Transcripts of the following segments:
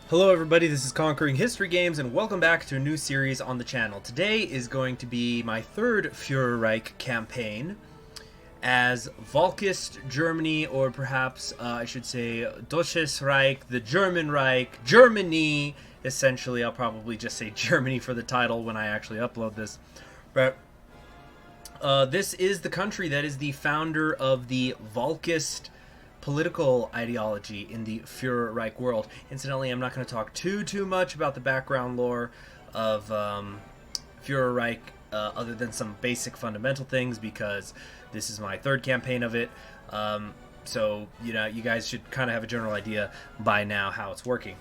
Hello everybody, this is Conquering History Games, and welcome back to a new series on the channel. Today is going to be my third Fuhrerreich campaign as Volkist Germany, or perhaps I should say Deutsches Reich, the German Reich, Germany. Essentially, I'll probably just say Germany for the title when I actually upload this. But this is the country that is the founder of the Volkist political ideology in the Fuhrerreich world. Incidentally, I'm not going to talk too much about the background lore of Fuhrerreich, other than some basic fundamental things, because this is my third campaign of it. So you guys should kind of have a general idea by now how it's working.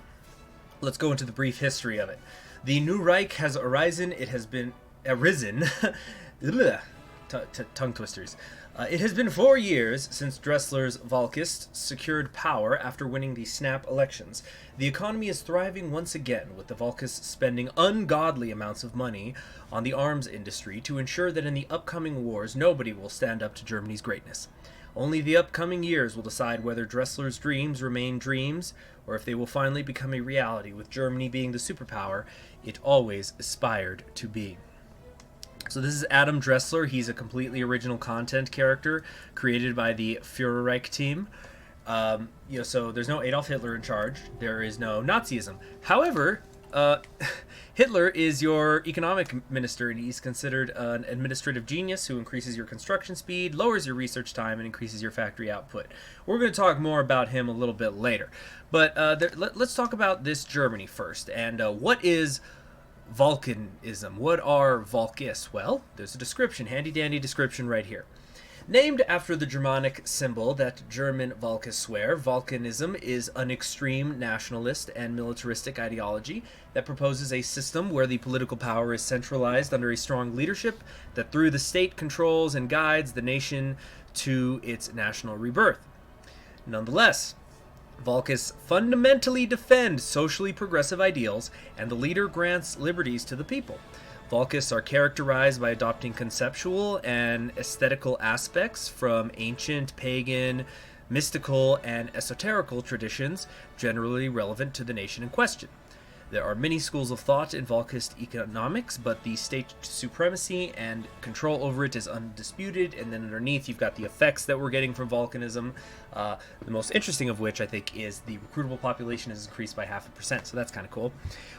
Let's go into the brief history of it. The new Reich has arisen. It has been arisen. Tongue twisters. It has been 4 years since Dressler's Volkists secured power after winning the snap elections. The economy is thriving once again, with the Volkists spending ungodly amounts of money on the arms industry to ensure that in the upcoming wars nobody will stand up to Germany's greatness. Only the upcoming years will decide whether Dressler's dreams remain dreams, or if they will finally become a reality, with Germany being the superpower it always aspired to be. So this is Adam Dressler. He's a completely original content character created by the Fuhrerreich team. So there's no Adolf Hitler in charge. There is no Nazism. However, Hitler is your economic minister, and he's considered an administrative genius who increases your construction speed, lowers your research time, and increases your factory output. We're going to talk more about him a little bit later. But let's talk about this Germany first. And what is Volcanism? What are Volkists? Well, there's a description, handy-dandy description right here. Named after the Germanic symbol that German Volkists wear, Volcanism is an extreme nationalist and militaristic ideology that proposes a system where the political power is centralized under a strong leadership that through the state controls and guides the nation to its national rebirth. Nonetheless, Volkists fundamentally defend socially progressive ideals, and the leader grants liberties to the people. Volkists are characterized by adopting conceptual and aesthetical aspects from ancient, pagan, mystical, and esoterical traditions generally relevant to the nation in question. There are many schools of thought in Volkist economics, but the state supremacy and control over it is undisputed. And then underneath, you've got the effects that we're getting from volcanism. The most interesting of which, I think, is the recruitable population has increased by 0.5%, so that's kind of cool.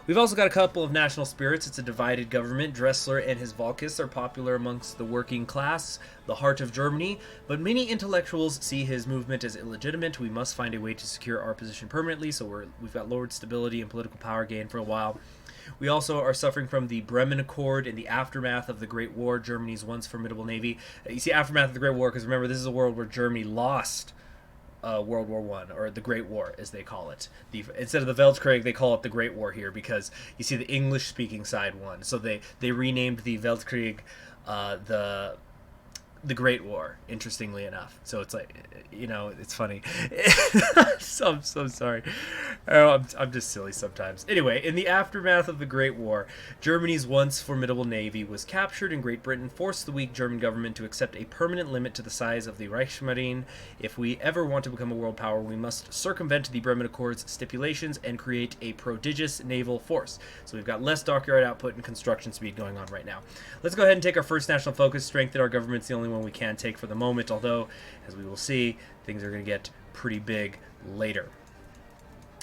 We've also got a couple of national spirits. It's a divided government. Dressler and his Volkists are popular amongst the working class, the heart of Germany, but many intellectuals see his movement as illegitimate. We must find a way to secure our position permanently, so we've got lowered stability and political power gain for a while. We also are suffering from the Bremen Accord in the aftermath of the Great War, Germany's once formidable navy. You see, aftermath of the Great War, because remember, this is a world where Germany lost World War I, or the Great War, as they call it. Instead of the Weltkrieg, they call it the Great War here, because you see the English-speaking side won. So they renamed the Weltkrieg the Great War, interestingly enough. So it's like, it's funny. I'm so sorry. I'm just silly sometimes. Anyway, in the aftermath of the Great War, Germany's once formidable navy was captured, and Great Britain forced the weak German government to accept a permanent limit to the size of the Reichsmarine. If we ever want to become a world power, we must circumvent the Bremen Accords stipulations and create a prodigious naval force. So we've got less dockyard output and construction speed going on right now. Let's go ahead and take our first national focus. Strengthen our government's the only one we can take for the moment, although, as we will see, things are going to get pretty big later.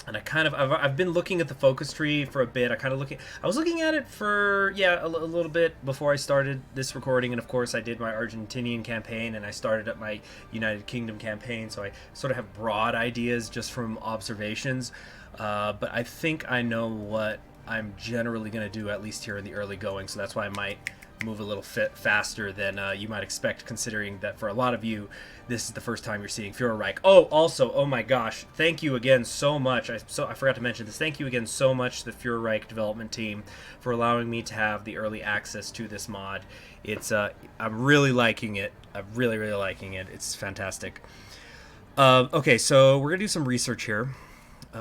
And I've been looking at the focus tree for a bit. I was looking at it for, a little bit before I started this recording, and of course I did my Argentinian campaign, and I started up my United Kingdom campaign, so I sort of have broad ideas just from observations, but I think I know what I'm generally going to do, at least here in the early going, so that's why I might move a little faster than you might expect, considering that for a lot of you, this is the first time you're seeing Fuhrerreich. Oh, also, oh my gosh, thank you again so much. I forgot to mention this. Thank you again so much to the Fuhrerreich development team for allowing me to have the early access to this mod. I'm really liking it. I'm really liking it. It's fantastic. Okay, so we're gonna do some research here.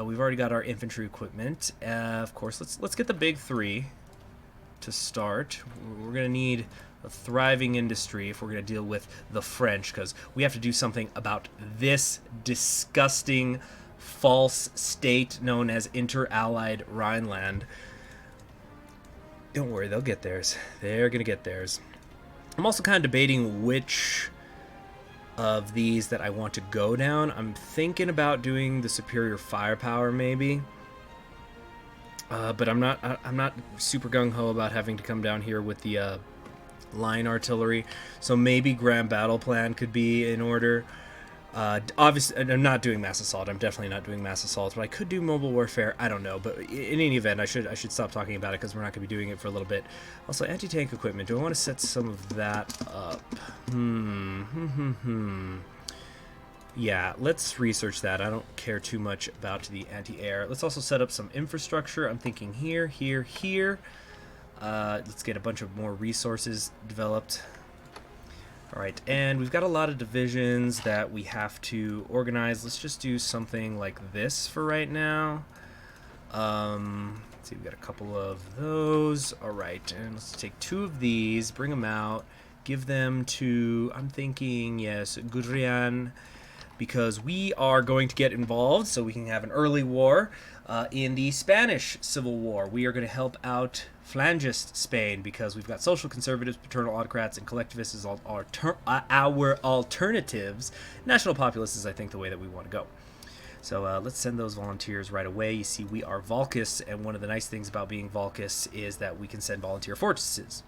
We've already got our infantry equipment. Of course, let's get the big three to start. We're going to need a thriving industry if we're going to deal with the French, because we have to do something about this disgusting false state known as Inter-Allied Rhineland. Don't worry, they'll get theirs. They're gonna get theirs. I'm also kind of debating which of these that I want to go down. I'm thinking about doing the superior firepower, maybe. But I'm not super gung-ho about having to come down here with the line artillery. So maybe Grand Battle Plan could be in order. Obviously, I'm not doing mass assault. I'm definitely not doing mass assault, but I could do mobile warfare. I don't know, but in any event, I should stop talking about it because we're not going to be doing it for a little bit. Also, anti-tank equipment. Do I want to set some of that up? Yeah, let's research that. I don't care too much about the anti-air. Let's also set up some infrastructure. I'm thinking here, here, here. Let's get a bunch of more resources developed. Alright, and we've got a lot of divisions that we have to organize. Let's just do something like this for right now. Let's see, we've got a couple of those. Alright, and let's take 2 of these, bring them out, give them to, I'm thinking, yes, Gudrian, because we are going to get involved so we can have an early war in the Spanish Civil War. We are going to help out Flangist Spain because we've got social conservatives, paternal autocrats, and collectivists as our alternatives. National populists is, I think, the way that we want to go. So let's send those volunteers right away. You see, we are Volkists, and one of the nice things about being Volkists is that we can send volunteer fortresses.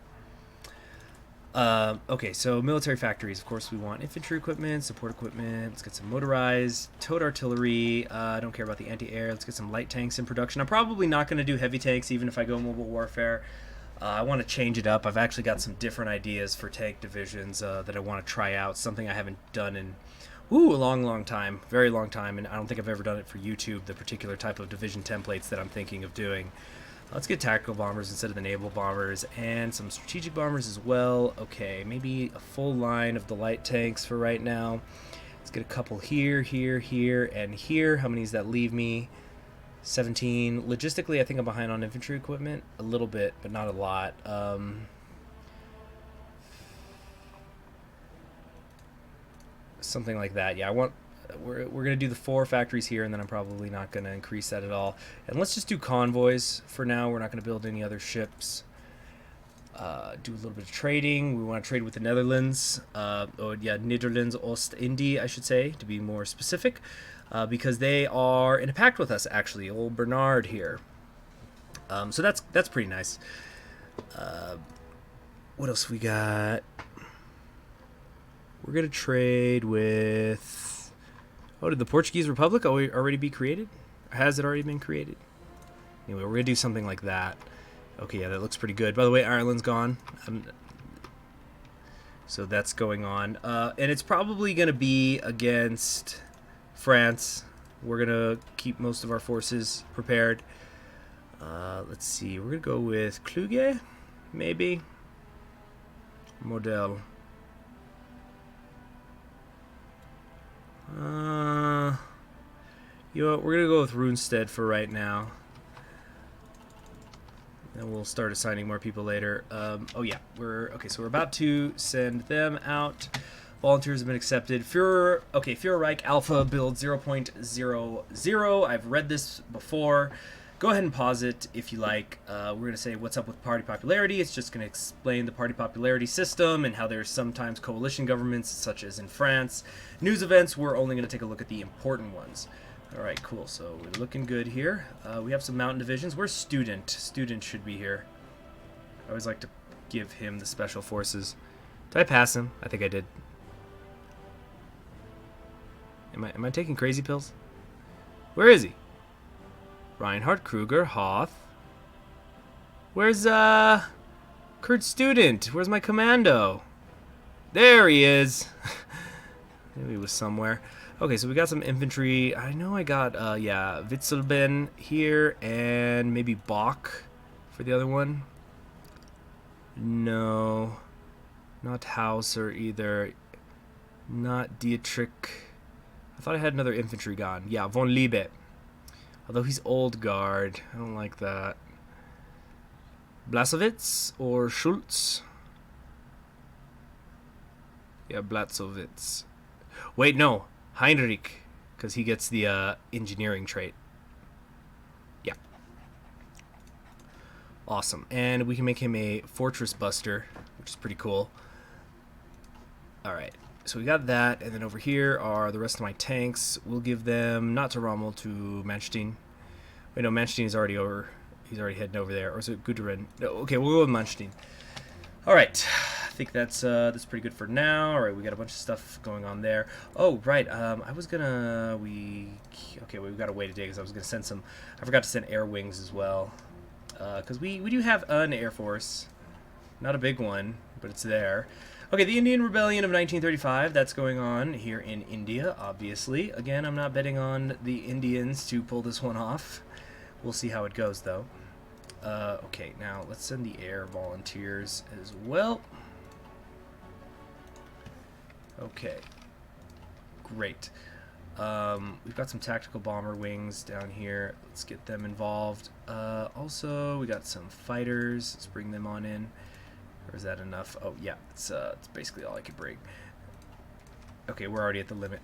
Okay, so military factories. Of course, we want infantry equipment, support equipment. Let's get some motorized, towed artillery. I don't care about the anti-air. Let's get some light tanks in production. I'm probably not going to do heavy tanks, even if I go mobile warfare. I want to change it up. I've actually got some different ideas for tank divisions that I want to try out. Something I haven't done in a long time, very long time, and I don't think I've ever done it for YouTube. The particular type of division templates that I'm thinking of doing. Let's get tactical bombers instead of the naval bombers, and some strategic bombers as well. Okay, maybe a full line of the light tanks for right now. Let's get a couple here, here, here, and here. How many does that leave me? 17. Logistically, I think I'm behind on infantry equipment. A little bit, but not a lot. Something like that. Yeah, we're going to do the 4 factories here, and then I'm probably not going to increase that at all. And let's just do convoys for now. We're not going to build any other ships. Do a little bit of trading. We want to trade with the Netherlands. Netherlands Oost-Indie, I should say, to be more specific, because they are in a pact with us, actually. Old Bernard here. So that's pretty nice. What else we got? We're going to trade with... Oh, did the Portuguese Republic already be created? Or has it already been created? Anyway, we're going to do something like that. Okay, yeah, that looks pretty good. By the way, Ireland's gone. So that's going on. And it's probably going to be against France. We're going to keep most of our forces prepared. Let's see. We're going to go with Kluge, maybe. Model. You know what, we're gonna go with Runestead for right now, and we'll start assigning more people later. Oh yeah, so we're about to send them out. Volunteers have been accepted. Fuhrerreich Alpha build 0.00. I've read this before. Go ahead and pause it if you like. We're going to say what's up with party popularity. It's just going to explain the party popularity system and how there's sometimes coalition governments, such as in France. News events, we're only going to take a look at the important ones. Alright, cool. So we're looking good here. We have some mountain divisions. Where's Student? Student should be here. I always like to give him the special forces. Did I pass him? I think I did. Am I taking crazy pills? Where is he? Reinhard, Kruger, Hoth. Where's Kurt Student? Where's my commando? There he is. Maybe he was somewhere. Okay, so we got some infantry. I know I got Witzelben here and maybe Bach for the other one. No. Not Hauser either. Not Dietrich. I thought I had another infantry gone. Yeah, von Liebe. Although he's old guard. I don't like that. Blasowitz or Schultz? Yeah, Blasowitz. Wait, no. Heinrich. because he gets the engineering trait. Yeah. Awesome. And we can make him a fortress buster, which is pretty cool. Alright, so we got that, and then over here are the rest of my tanks. We'll give them, not to Rommel, to Manstein. Wait, no, Manstein is already over. He's already heading over there. Or is it Gudrun? No, okay, we'll go with Manstein. Alright, I think that's pretty good for now. Alright, we got a bunch of stuff going on there. Oh, right, I was gonna... Okay, we've got to wait a day because I was gonna send some... I forgot to send air wings as well. Because we do have an air force. Not a big one, but it's there. Okay, the Indian Rebellion of 1935, that's going on here in India, obviously. Again, I'm not betting on the Indians to pull this one off. We'll see how it goes, though. Okay, now let's send the air volunteers as well. Okay. Great. We've got some tactical bomber wings down here. Let's get them involved. Also, we got some fighters. Let's bring them on in. Or is that enough? Oh, yeah. It's basically all I could bring. Okay, we're already at the limit.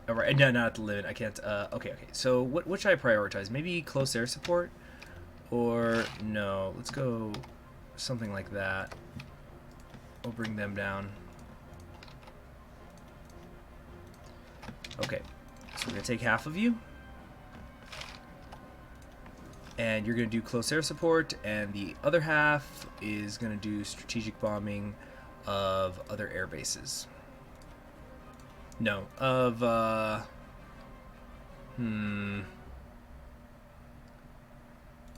All right, no, not at the limit. I can't. Okay. So what should I prioritize? Maybe close air support? Or no. Let's go something like that. We'll bring them down. Okay. So we're going to take half of you. And you're going to do close air support, and the other half is going to do strategic bombing of other air bases. No, of,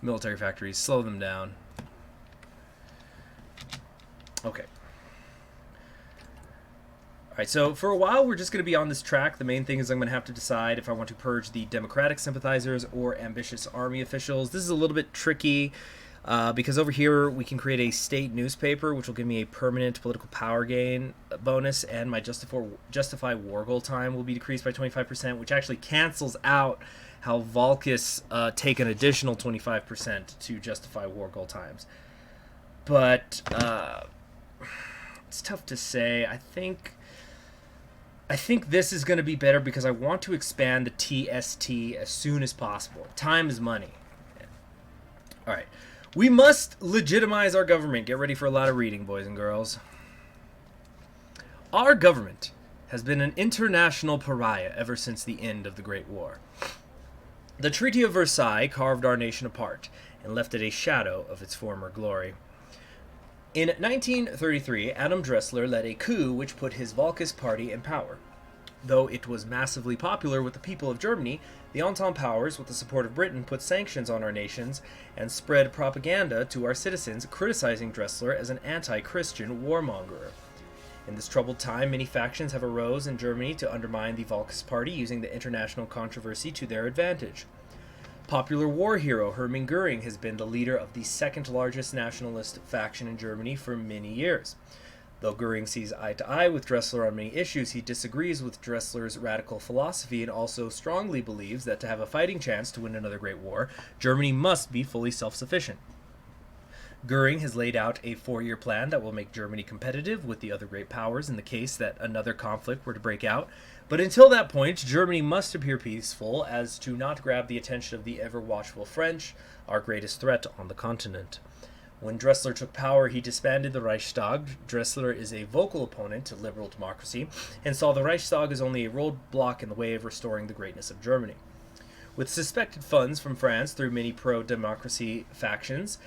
military factories. Slow them down. Okay. Alright, so for a while we're just going to be on this track. The main thing is I'm going to have to decide if I want to purge the democratic sympathizers or ambitious army officials. This is a little bit tricky because over here we can create a state newspaper, which will give me a permanent political power gain bonus, and my justify war goal time will be decreased by 25%, which actually cancels out how Volcus take an additional 25% to justify war goal times. But it's tough to say. I think this is going to be better because I want to expand the TST as soon as possible. Time is money. All right. We must legitimize our government. Get ready for a lot of reading, boys and girls. Our government has been an international pariah ever since the end of the Great War. The Treaty of Versailles carved our nation apart and left it a shadow of its former glory. In 1933, Adam Dressler led a coup which put his Volcus party in power. Though it was massively popular with the people of Germany, the Entente powers, with the support of Britain, put sanctions on our nations and spread propaganda to our citizens, criticizing Dressler as an anti-Christian warmonger. In this troubled time, many factions have arose in Germany to undermine the Volcus party, using the international controversy to their advantage. Popular war hero Hermann Goring has been the leader of the second largest nationalist faction in Germany for many years. Though Goring sees eye to eye with Dressler on many issues, he disagrees with Dressler's radical philosophy and also strongly believes that to have a fighting chance to win another great war, Germany must be fully self-sufficient. Goring has laid out a 4-year plan that will make Germany competitive with the other great powers in the case that another conflict were to break out. But until that point, Germany must appear peaceful as to not grab the attention of the ever-watchful French, our greatest threat on the continent. When Dressler took power, he disbanded the Reichstag. Dressler is a vocal opponent to liberal democracy and saw the Reichstag as only a roadblock in the way of restoring the greatness of Germany. With suspected funds from France through many pro-democracy factions,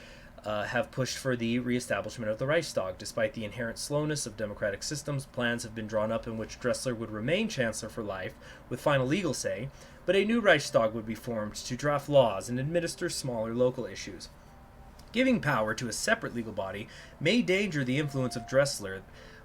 have pushed for the re-establishment of the Reichstag. Despite the inherent slowness of democratic systems, plans have been drawn up in which Dressler would remain Chancellor for life, with final legal say, but a new Reichstag would be formed to draft laws and administer smaller local issues. Giving power to a separate legal body may danger the influence of Dressler,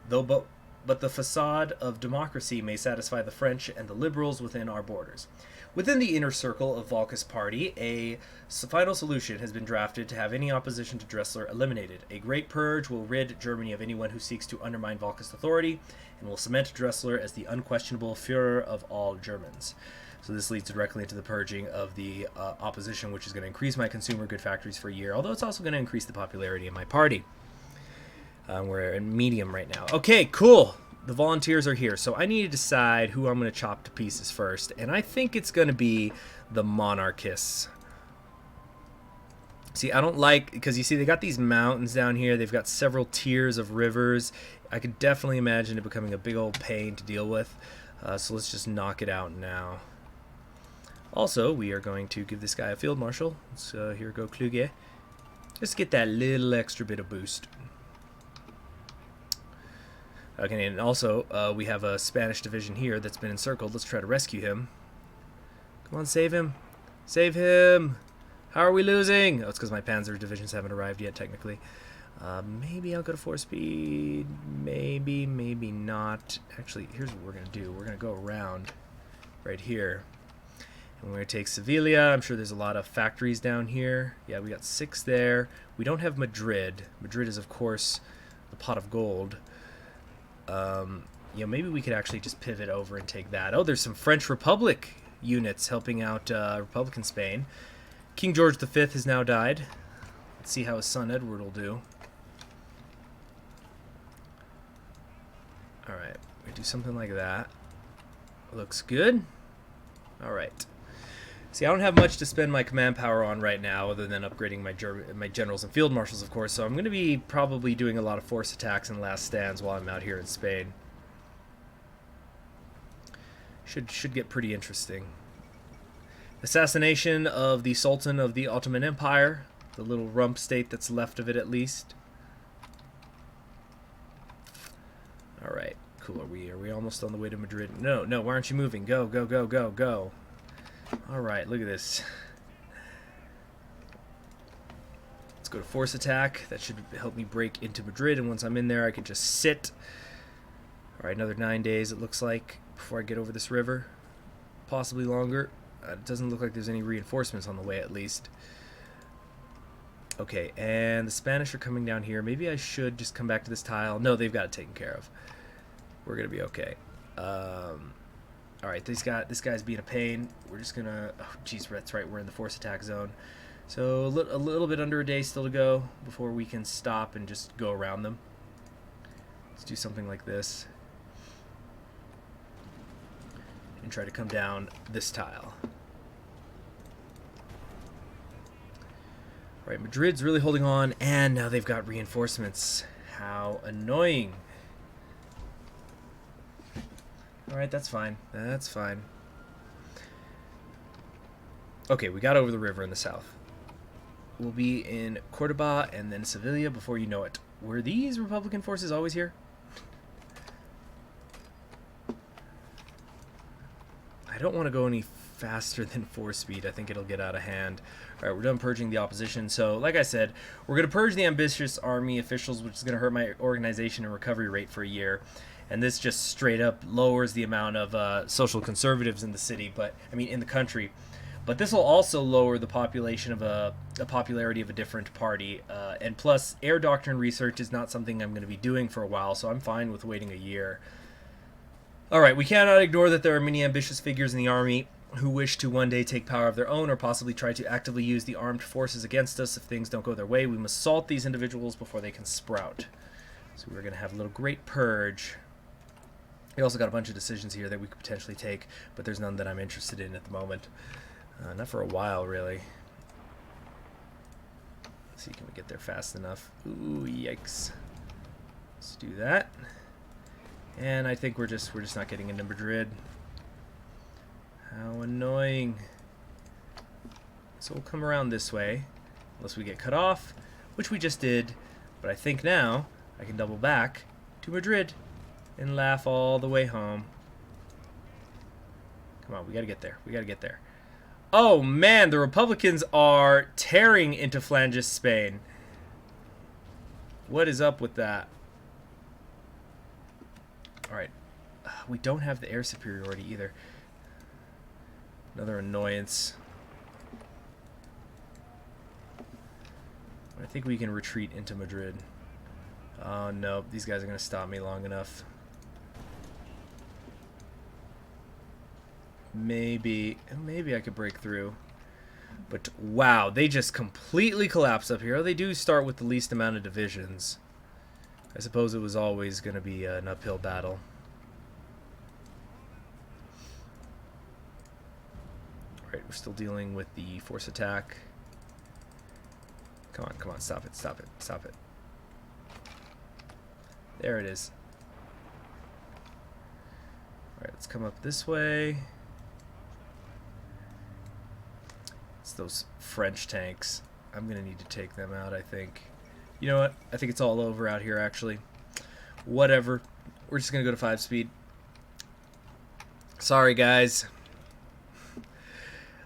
but the facade of democracy may satisfy the French and the liberals within our borders. Within the inner circle of Volcus party, a final solution has been drafted to have any opposition to Dressler eliminated. A great purge will rid Germany of anyone who seeks to undermine Volcus authority, and will cement Dressler as the unquestionable Führer of all Germans. So this leads directly into the purging of the opposition, which is going to increase my consumer good factories for a year, although it's also going to increase the popularity of my party. We're in medium right now. Okay, cool. the volunteers are here, so I need to decide who I'm going to chop to pieces first, and I think it's going to be the monarchists. See, I don't like, because you see they got these mountains down here, they've got several tiers of rivers. I could definitely imagine it becoming a big old pain to deal with, so let's just knock it out now. Also, we are going to give this guy a field marshal. So here go Kluge. Just get that little extra bit of boost. Okay, and also we have a Spanish division here that's been encircled. Let's try to rescue him. Come on, save him. Save him. How are we losing? Oh, it's because my Panzer divisions haven't arrived yet, technically. Maybe I'll go to 4 speed. Maybe, maybe not. Actually, here's what we're going to do. We're going to go around right here. And we're going to take Sevilla. I'm sure there's a lot of factories down here. Yeah, we got 6 there. We don't have Madrid. Madrid is, of course, the pot of gold. You know, maybe we could actually just pivot over and take that. Oh, there's some French Republic units helping out Republican Spain. King George V has now died. Let's see how his son Edward will do. Alright, we do something like that. Looks good. Alright. See, I don't have much to spend my command power on right now other than upgrading my generals and field marshals, of course, so I'm going to be probably doing a lot of force attacks and last stands while I'm out here in Spain. Should get pretty interesting. Assassination of the Sultan of the Ottoman Empire, the little rump state that's left of it at least. Alright, cool. Are we almost on the way to Madrid? No, why aren't you moving? Go, go, go, go, go. Alright, look at this. Let's go to force attack. That should help me break into Madrid, and once I'm in there I can just sit. Alright, another 9 days it looks like before I get over this river. Possibly longer. It doesn't look like there's any reinforcements on the way, at least. Okay, and the Spanish are coming down here. Maybe I should just come back to this tile. No, they've got it taken care of. We're going to be okay. Alright, this guy's being a pain. We're just going to... Oh, jeez, that's right. We're in the force attack zone. So a little bit under a day still to go before we can stop and just go around them. Let's do something like this. And try to come down this tile. Right, Madrid's really holding on, and now they've got reinforcements. How annoying. Alright, that's fine. That's fine. Okay, we got over the river in the south. We'll be in Cordoba and then Sevilla before you know it. Were these Republican forces always here? I don't want to go any faster than 4 speed. I think it'll get out of hand. Alright, we're done purging the opposition. So, like I said, we're going to purge the ambitious army officials, which is going to hurt my organization and recovery rate for a year. And this just straight up lowers the amount of social conservatives in the city, in the country. But this will also lower the population of the popularity of a different party. And plus, air doctrine research is not something I'm going to be doing for a while, so I'm fine with waiting a year. Alright, we cannot ignore that there are many ambitious figures in the army who wish to one day take power of their own or possibly try to actively use the armed forces against us if things don't go their way. We must salt these individuals before they can sprout. So we're going to have a little great purge. We also got a bunch of decisions here that we could potentially take, but there's none that I'm interested in at the moment. Not for a while, really. Let's see, can we get there fast enough? Ooh, yikes. Let's do that. And I think we're just not getting into Madrid. How annoying. So we'll come around this way, unless we get cut off, which we just did. But I think now I can double back to Madrid and laugh all the way home. Come on, we gotta get there. We gotta get there. Oh man, the Republicans are tearing into Flanges, Spain. What is up with that? Alright. We don't have the air superiority either. Another annoyance. I think we can retreat into Madrid. Oh no, these guys are going to stop me long enough. Maybe I could break through. But wow, they just completely collapse up here. They do start with the least amount of divisions. I suppose it was always going to be an uphill battle. Alright, we're still dealing with the force attack. Come on, come on, stop it, stop it, stop it. There it is. Alright, let's come up this way. It's those French tanks. I'm gonna need to take them out, I think. You know what? I think it's all over out here, actually. Whatever. We're just gonna go to 5 speed. Sorry, guys.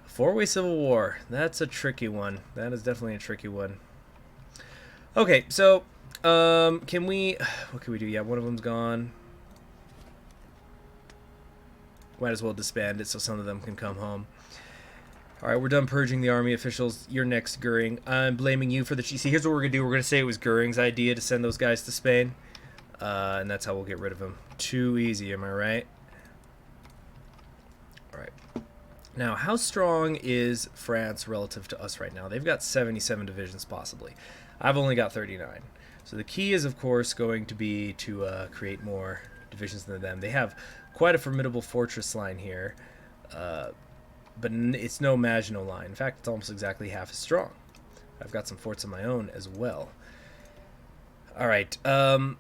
Four-way civil war. That's a tricky one. That is definitely a tricky one. Okay, so can we? What can we do? Yeah, one of them's gone. Might as well disband it so some of them can come home. All right, we're done purging the army officials. You're next, Goring. I'm blaming you for the cheat. See, here's what we're gonna do. We're gonna say it was Goring's idea to send those guys to Spain, and that's how we'll get rid of them. Too easy, am I right? All right. Now, how strong is France relative to us right now? They've got 77 divisions, possibly. I've only got 39. So the key is, of course, going to be to create more divisions than them. They have quite a formidable fortress line here, but it's no Maginot line. In fact, it's almost exactly half as strong. I've got some forts of my own as well. All right. I'm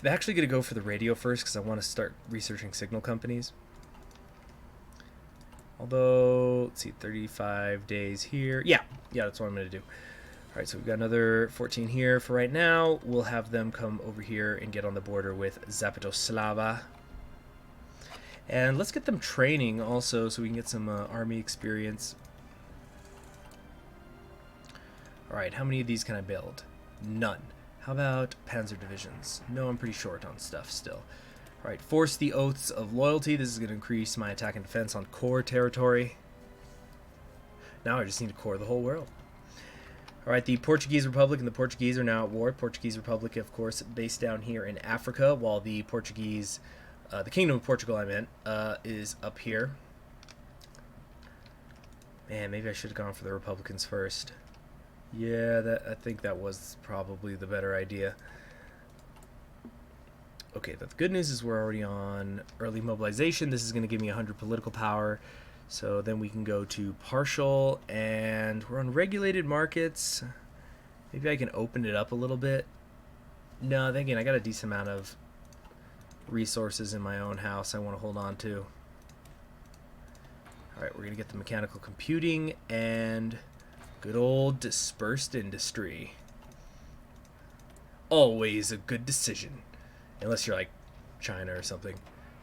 actually going to go for the radio first because I want to start researching signal companies. Although, let's see, 35 days here. Yeah, that's what I'm going to do. All right, so we've got another 14 here for right now. We'll have them come over here and get on the border with Zapatoslava. And let's get them training also so we can get some army experience. All right, how many of these can I build? None. How about panzer divisions? No, I'm pretty short on stuff still. All right, force the oaths of loyalty. This is going to increase my attack and defense on core territory. Now I just need to core the whole world. All right, the Portuguese Republic and the Portuguese are now at war. Portuguese Republic, of course, based down here in Africa, while the Portuguese, the Kingdom of Portugal, I meant, is up here. Man, maybe I should have gone for the Republicans first. Yeah, I think that was probably the better idea. Okay, but the good news is we're already on early mobilization. This is going to give me 100 political power. So then we can go to partial, and we're on regulated markets. Maybe I can open it up a little bit. No, thinking I got a decent amount of resources in my own house I want to hold on to. All right, we're going to get the mechanical computing and good old dispersed industry. Always a good decision. Unless you're like China or something,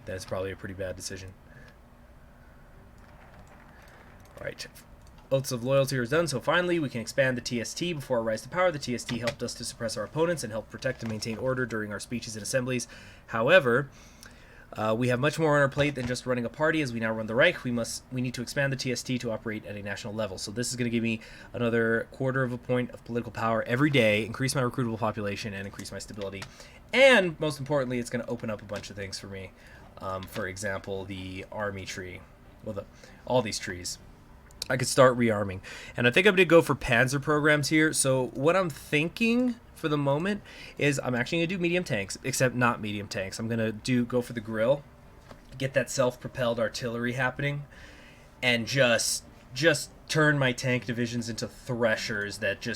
then it's probably a pretty bad decision. Alright, oaths of loyalty are done, so finally we can expand the TST before our rise to power. The TST helped us to suppress our opponents and help protect and maintain order during our speeches and assemblies. However, we have much more on our plate than just running a party. As we now run the Reich, we need to expand the TST to operate at a national level. So this is going to give me another quarter of a point of political power every day, increase my recruitable population, and increase my stability. And most importantly, it's going to open up a bunch of things for me. For example, the army tree. Well, all these trees. I could start rearming. And I think I'm going to go for panzer programs here. So what I'm thinking for the moment is I'm actually going to do medium tanks, except not medium tanks. I'm going to go for the grill, get that self-propelled artillery happening, and just turn my tank divisions into threshers that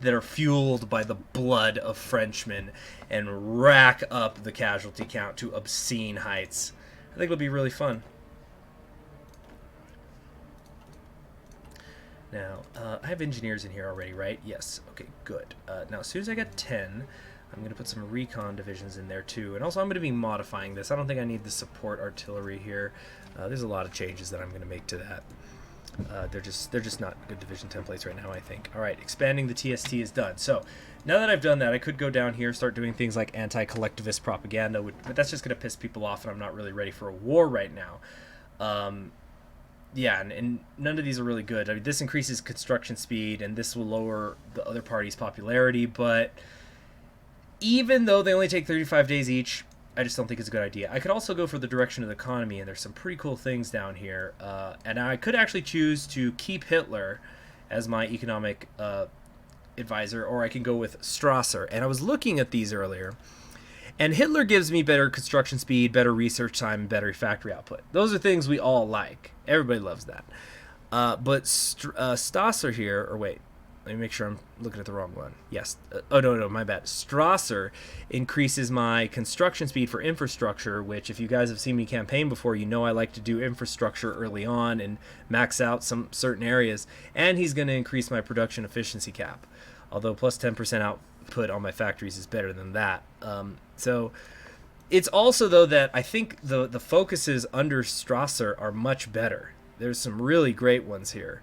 are fueled by the blood of Frenchmen and rack up the casualty count to obscene heights. I think it'll be really fun. Now, I have engineers in here already, right? Yes. Okay, good. Now, as soon as I get 10, I'm going to put some recon divisions in there, too. And also, I'm going to be modifying this. I don't think I need the support artillery here. There's a lot of changes that I'm going to make to that. They're just not good division templates right now, I think. All right, expanding the TST is done. So, now that I've done that, I could go down here, start doing things like anti-collectivist propaganda, but that's just going to piss people off, and I'm not really ready for a war right now. Yeah, and none of these are really good. I mean, this increases construction speed, and this will lower the other party's popularity, but even though they only take 35 days each, I just don't think it's a good idea. I could also go for the direction of the economy, and there's some pretty cool things down here. And I could actually choose to keep Hitler as my economic advisor, or I can go with Strasser. And I was looking at these earlier, and Hitler gives me better construction speed, better research time, and better factory output. Those are things we all like. Everybody loves that. But Stasser here, or wait, let me make sure I'm looking at the wrong one. Yes. Oh, no, my bad. Strasser increases my construction speed for infrastructure, which, if you guys have seen me campaign before, you know I like to do infrastructure early on and max out some certain areas. And he's going to increase my production efficiency cap. Although plus 10% output on my factories is better than that. So it's also, though, that I think the focuses under Strasser are much better. There's some really great ones here.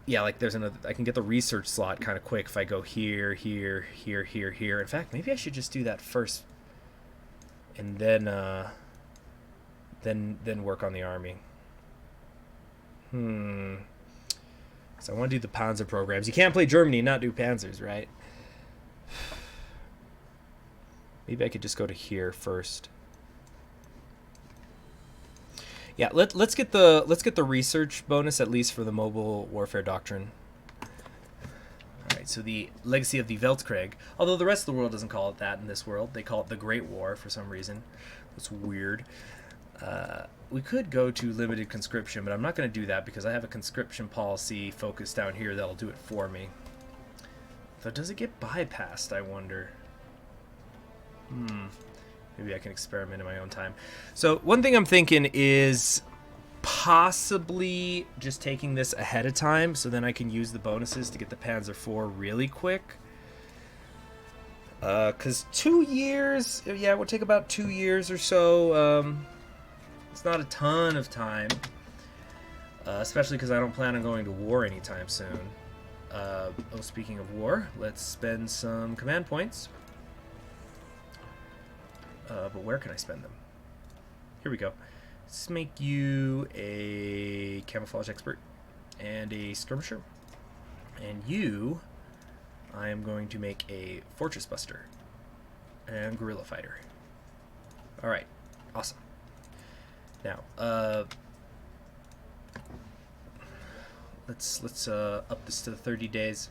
Yeah, like there's another. I can get the research slot kind of quick if I go here, here, here, here, here. In fact, maybe I should just do that first, and then work on the army. So I want to do the Panzer programs. You can't play Germany and not do Panzers, right? Maybe I could just go to here first. Yeah, let's get the research bonus at least for the mobile warfare doctrine. All right, so the legacy of the Weltkrieg, although the rest of the world doesn't call it that in this world, they call it the Great War for some reason. It's weird. We could go to limited conscription, but I'm not going to do that because I have a conscription policy focused down here that'll do it for me. Though, does it get bypassed, I wonder? Maybe I can experiment in my own time. So one thing I'm thinking is possibly just taking this ahead of time so then I can use the bonuses to get the Panzer IV really quick. Because 2 years, yeah, it would take about 2 years or so. It's not a ton of time. Especially because I don't plan on going to war anytime soon. Speaking of war, let's spend some command points. But where can I spend them? Here we go. Let's make you a camouflage expert and a skirmisher. And you, I am going to make a fortress buster and guerrilla fighter. Alright, awesome. Now, let's up this to 30 days.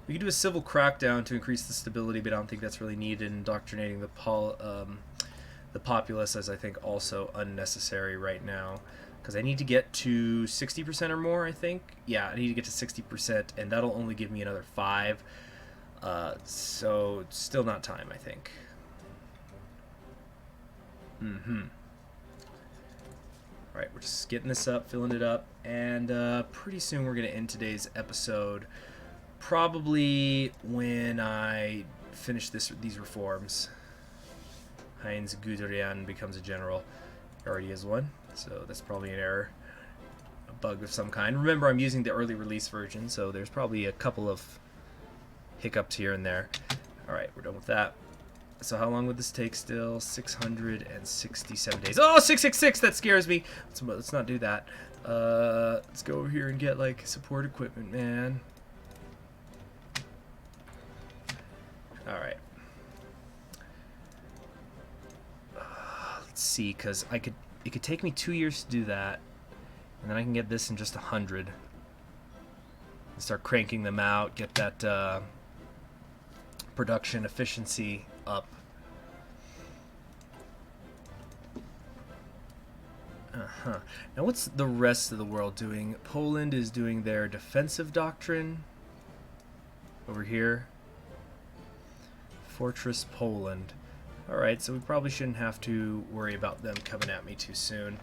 We could do a civil crackdown to increase the stability, but I don't think that's really needed. Indoctrinating the populace is, I think, also unnecessary right now. Because I need to get to 60% or more, I think. Yeah, I need to get to 60%, and that'll only give me another 5. So, it's still not time, I think. Alright, we're just getting this up, filling it up, and pretty soon we're going to end today's episode. Probably when I finish these reforms. Heinz Guderian becomes a general. He already is one, so that's probably an error. A bug of some kind. Remember, I'm using the early release version, so there's probably a couple of hiccups here and there. Alright, we're done with that. So how long would this take still? 667 days. Oh, 666! That scares me! Let's not do that. Let's go over here and get, like, support equipment, man. Alright. Let's see, because it could take me 2 years to do that, and then I can get this in just 100. And start cranking them out, get that production efficiency up. Now what's the rest of the world doing? Poland is doing their defensive doctrine over here. Fortress Poland. Alright, so we probably shouldn't have to worry about them coming at me too soon.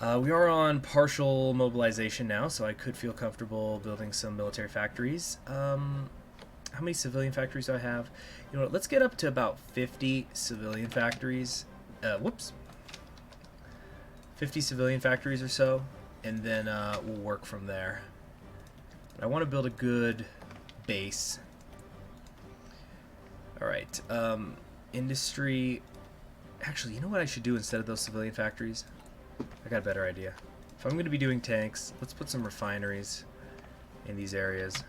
We are on partial mobilization now, so I could feel comfortable building some military factories. How many civilian factories do I have? You know what, let's get up to about 50 civilian factories. 50 civilian factories or so, and then we'll work from there. But I want to build a good base. Alright, industry. Actually, you know what I should do instead of those civilian factories? I got a better idea. If I'm going to be doing tanks, let's put some refineries in these areas.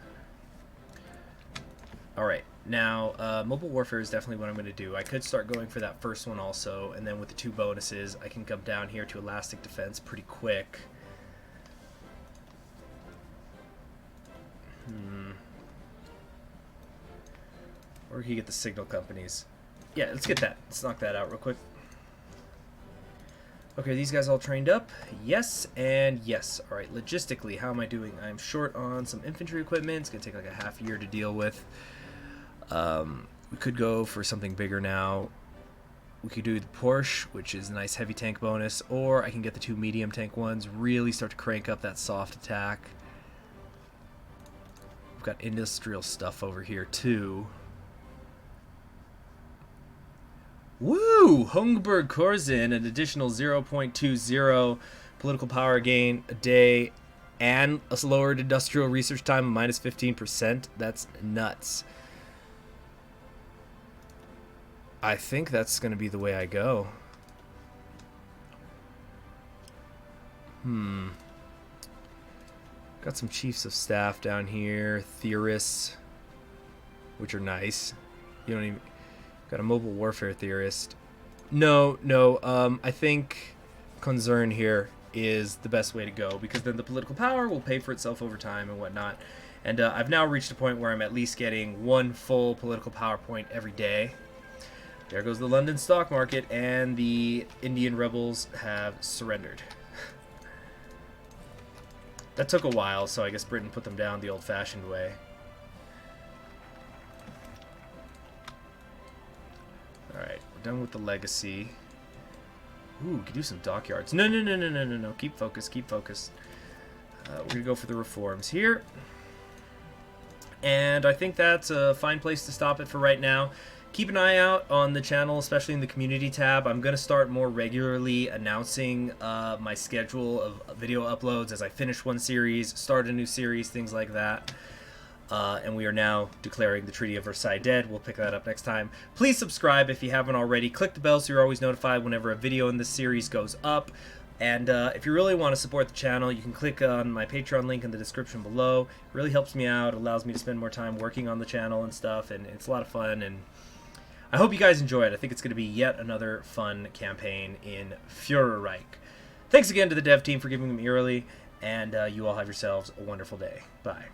Alright, now, mobile warfare is definitely what I'm going to do. I could start going for that first one also, and then with the 2 bonuses, I can come down here to elastic defense pretty quick. Or can you get the signal companies? Yeah, let's get that. Let's knock that out real quick. Okay, these guys all trained up? Yes, and yes. Alright, logistically, how am I doing? I'm short on some infantry equipment. It's going to take like a half year to deal with. We could go for something bigger now. We could do the Porsche, which is a nice heavy tank bonus, or I can get the 2 medium tank ones, really start to crank up that soft attack. We've got industrial stuff over here, too. Woo! Hungberg Korzen, an additional 0.20 political power gain a day, and a lowered industrial research time of minus 15%. That's nuts. I think that's going to be the way I go. Got some chiefs of staff down here, theorists, which are nice. You don't even... Got a mobile warfare theorist. No. I think concern here is the best way to go, because then the political power will pay for itself over time and whatnot. And I've now reached a point where I'm at least getting 1 full political power point every day. There goes the London stock market, and the Indian rebels have surrendered. That took a while, so I guess Britain put them down the old-fashioned way. Alright, we're done with the legacy. Ooh, we could do some dockyards. No. Keep focused, keep focused. We're going to go for the reforms here. And I think that's a fine place to stop it for right now. Keep an eye out on the channel, especially in the community tab. I'm going to start more regularly announcing my schedule of video uploads as I finish one series, start a new series, things like that. And we are now declaring the Treaty of Versailles dead. We'll pick that up next time. Please subscribe if you haven't already. Click the bell so you're always notified whenever a video in this series goes up. And if you really want to support the channel, you can click on my Patreon link in the description below. It really helps me out, allows me to spend more time working on the channel and stuff, and it's a lot of fun. And I hope you guys enjoy it. I think it's going to be yet another fun campaign in Fuhrerreich. Thanks again to the dev team for giving me early, and you all have yourselves a wonderful day. Bye.